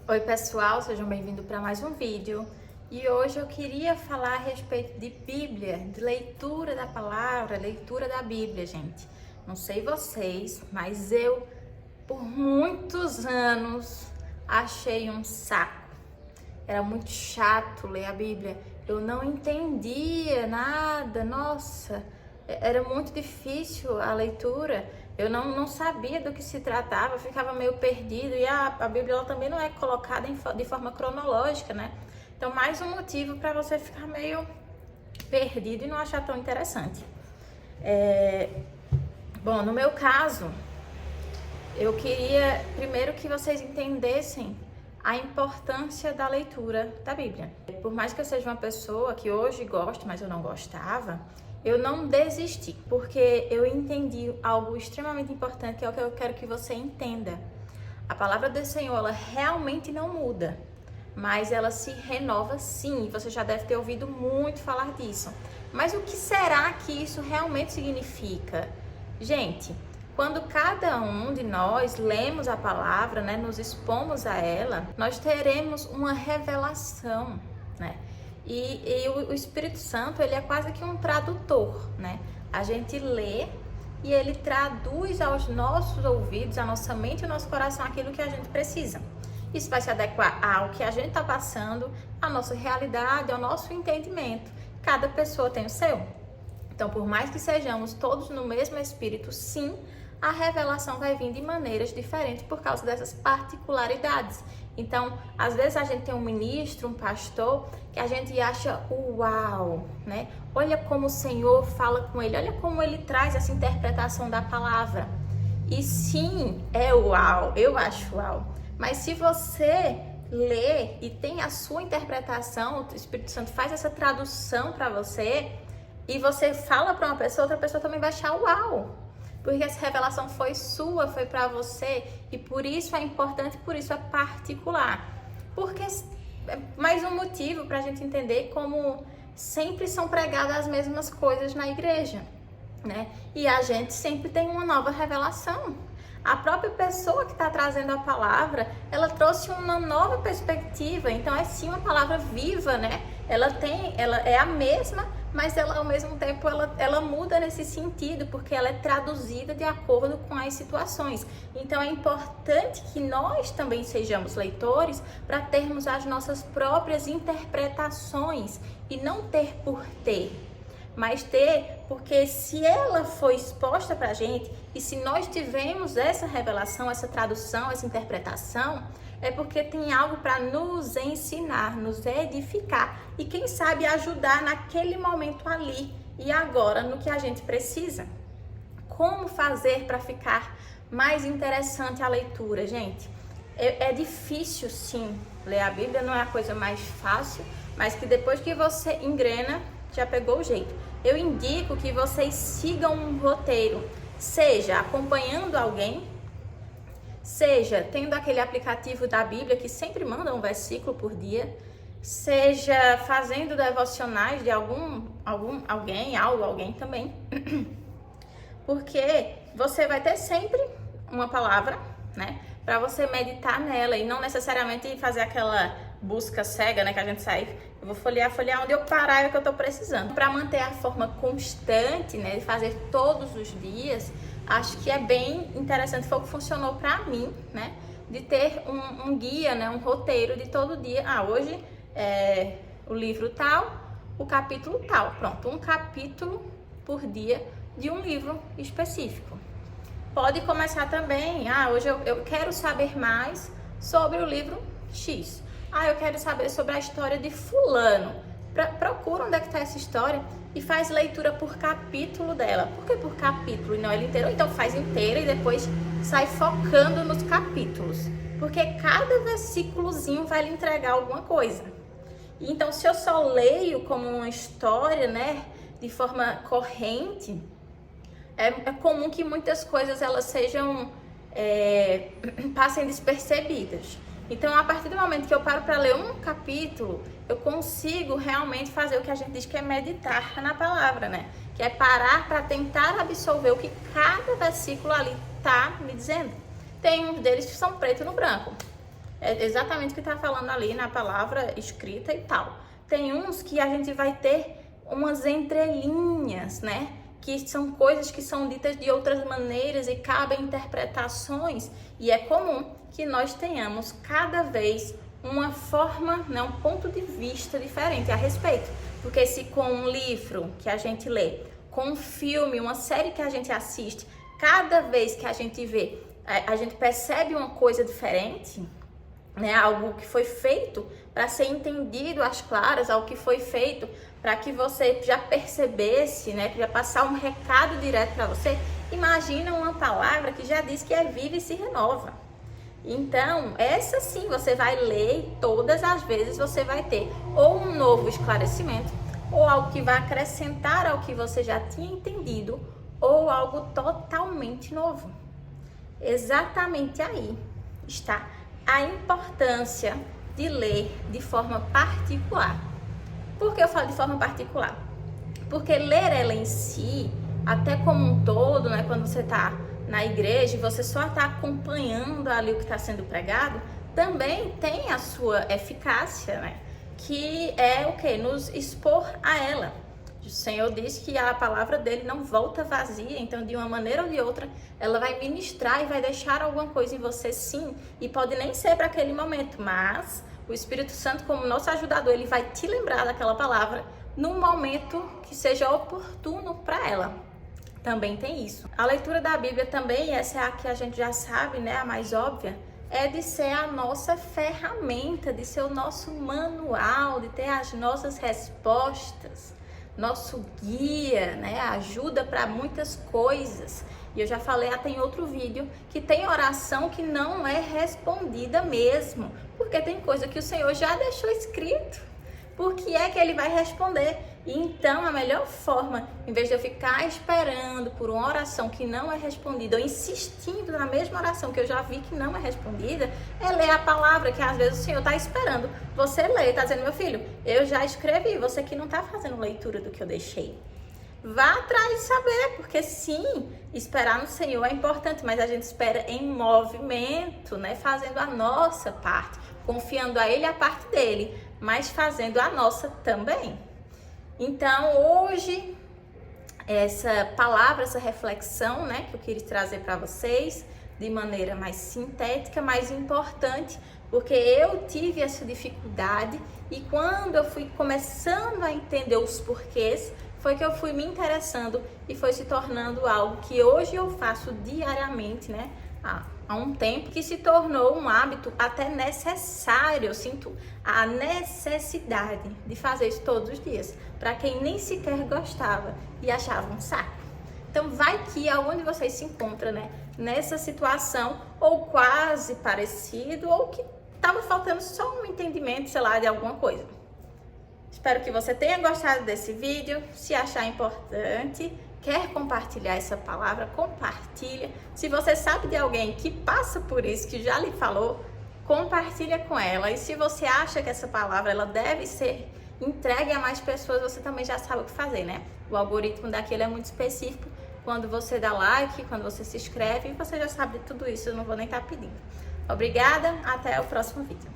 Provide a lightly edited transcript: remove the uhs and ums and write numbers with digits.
Oi pessoal, sejam bem-vindos para mais um vídeo. E hoje eu queria falar a respeito de Bíblia, de leitura da palavra, leitura da Bíblia, gente. Não sei vocês, mas eu, por muitos anos, achei um saco. Era muito chato ler a Bíblia. Eu não entendia nada, nossa, era muito difícil a leitura. Eu não sabia do que se tratava, ficava meio perdido. E a Bíblia ela também não é colocada de forma cronológica, né? Então, mais um motivo para você ficar meio perdido e não achar tão interessante. Bom, no meu caso, eu queria primeiro que vocês entendessem a importância da leitura da Bíblia. Por mais que eu seja uma pessoa que hoje gosto, mas eu não gostava, eu não desisti, porque eu entendi algo extremamente importante, que é o que eu quero que você entenda. A palavra do Senhor, ela realmente não muda, mas ela se renova sim, você já deve ter ouvido muito falar disso. Mas o que será que isso realmente significa? Gente, quando cada um de nós lemos a palavra, né, nos expomos a ela, nós teremos uma revelação, né? E o Espírito Santo, ele é quase que um tradutor, né? A gente lê e ele traduz aos nossos ouvidos, à nossa mente e ao nosso coração aquilo que a gente precisa. Isso vai se adequar ao que a gente está passando, à nossa realidade, ao nosso entendimento. Cada pessoa tem o seu. Então, por mais que sejamos todos no mesmo Espírito, sim, a revelação vai vir de maneiras diferentes por causa dessas particularidades. Então, às vezes a gente tem um ministro, um pastor, que a gente acha uau, né? Olha como o Senhor fala com ele, olha como ele traz essa interpretação da palavra. E sim, é uau, eu acho uau. Mas se você lê e tem a sua interpretação, o Espírito Santo faz essa tradução para você, e você fala para uma pessoa, outra pessoa também vai achar uau. Porque essa revelação foi sua, foi para você, e por isso é importante, por isso é particular. Porque é mais um motivo para a gente entender como sempre são pregadas as mesmas coisas na igreja, né? E a gente sempre tem uma nova revelação. A própria pessoa que está trazendo a palavra, ela trouxe uma nova perspectiva. Então é sim uma palavra viva, né? Ela é a mesma, mas ela ao mesmo tempo ela muda nesse sentido, porque ela é traduzida de acordo com as situações. Então é importante que nós também sejamos leitores para termos as nossas próprias interpretações e não ter por ter, mas ter porque se ela foi exposta para a gente e se nós tivemos essa revelação, essa tradução, essa interpretação, é porque tem algo para nos ensinar, nos edificar e quem sabe ajudar naquele momento ali e agora no que a gente precisa. Como fazer para ficar mais interessante a leitura, gente? É difícil sim, ler a Bíblia não é a coisa mais fácil, mas que depois que você engrena, já pegou o jeito. Eu indico que vocês sigam um roteiro, seja acompanhando alguém, seja tendo aquele aplicativo da Bíblia que sempre manda um versículo por dia, seja fazendo devocionais de alguém também, porque você vai ter sempre uma palavra, né, para você meditar nela e não necessariamente fazer aquela busca cega, né, que a gente sai, eu vou folhear onde eu parar é o que eu tô precisando. Para manter a forma constante, né, de fazer todos os dias, acho que é bem interessante, foi o que funcionou para mim, né, de ter um guia, né, um roteiro de todo dia. Hoje é o livro tal, o capítulo tal, pronto, um capítulo por dia de um livro específico. Pode começar também, hoje eu quero saber mais sobre o livro X. Eu quero saber sobre a história de fulano. Procura onde é que está essa história e faz leitura por capítulo dela. Por que por capítulo e não ela inteira? Ou então faz inteira e depois sai focando nos capítulos. Porque cada versículozinho vai lhe entregar alguma coisa. E então, se eu só leio como uma história, né, de forma corrente, é comum que muitas coisas elas sejam passem despercebidas. Então, a partir do momento que eu paro para ler um capítulo, eu consigo realmente fazer o que a gente diz que é meditar na palavra, né? Que é parar para tentar absorver o que cada versículo ali tá me dizendo. Tem uns deles que são preto no branco. É exatamente o que está falando ali na palavra escrita e tal. Tem uns que a gente vai ter umas entrelinhas, né? Que são coisas que são ditas de outras maneiras e cabem interpretações. E é comum que nós tenhamos cada vez uma forma, né, um ponto de vista diferente a respeito. Porque se com um livro que a gente lê, com um filme, uma série que a gente assiste, cada vez que a gente vê, a gente percebe uma coisa diferente, né, algo que foi feito para ser entendido às claras, algo que foi feito para que você já percebesse, né, que já passar um recado direto para você. Imagina uma palavra que já diz que é viva e se renova. Então, essa sim você vai ler e todas as vezes você vai ter ou um novo esclarecimento, ou algo que vai acrescentar ao que você já tinha entendido, ou algo totalmente novo. Exatamente aí está a importância de ler de forma particular. Por que eu falo de forma particular? Porque ler ela em si, até como um todo, né, quando você está na igreja e você só está acompanhando ali o que está sendo pregado, também tem a sua eficácia, né? Que é o que? Nos expor a ela. O Senhor diz que a palavra dele não volta vazia, então de uma maneira ou de outra ela vai ministrar e vai deixar alguma coisa em você, sim, e pode nem ser para aquele momento, mas o Espírito Santo, como nosso ajudador, ele vai te lembrar daquela palavra num momento que seja oportuno para ela. Também tem isso. A leitura da Bíblia também, essa é a que a gente já sabe, né, a mais óbvia, é de ser a nossa ferramenta, de ser o nosso manual, de ter as nossas respostas, nosso guia, né, ajuda para muitas coisas. E eu já falei até em outro vídeo que tem oração que não é respondida mesmo, porque tem coisa que o Senhor já deixou escrito. Por que é que ele vai responder? E então a melhor forma, em vez de eu ficar esperando por uma oração que não é respondida, ou insistindo na mesma oração que eu já vi que não é respondida, é ler a palavra que às vezes o Senhor está esperando você ler, está dizendo, meu filho, eu já escrevi, você que não está fazendo leitura do que eu deixei. Vá atrás de saber, porque sim, esperar no Senhor é importante, mas a gente espera em movimento, né? Fazendo a nossa parte, confiando a Ele a parte dele, mas fazendo a nossa também. Então, hoje, essa palavra, essa reflexão, né, que eu queria trazer para vocês de maneira mais sintética, mais importante, porque eu tive essa dificuldade e quando eu fui começando a entender os porquês, foi que eu fui me interessando e foi se tornando algo que hoje eu faço diariamente, né? Há um tempo que se tornou um hábito até necessário. Eu sinto a necessidade de fazer isso todos os dias, para quem nem sequer gostava e achava um saco. Então vai que aonde vocês se encontram, né, nessa situação ou quase parecido ou que estava faltando só um entendimento, sei lá, de alguma coisa. Espero que você tenha gostado desse vídeo. Se achar importante, quer compartilhar essa palavra, compartilha. Se você sabe de alguém que passa por isso, que já lhe falou, compartilha com ela. E se você acha que essa palavra ela deve ser entregue a mais pessoas, você também já sabe o que fazer, né? O algoritmo daqui ele é muito específico. Quando você dá like, quando você se inscreve, você já sabe de tudo isso. Eu não vou nem estar pedindo. Obrigada, até o próximo vídeo.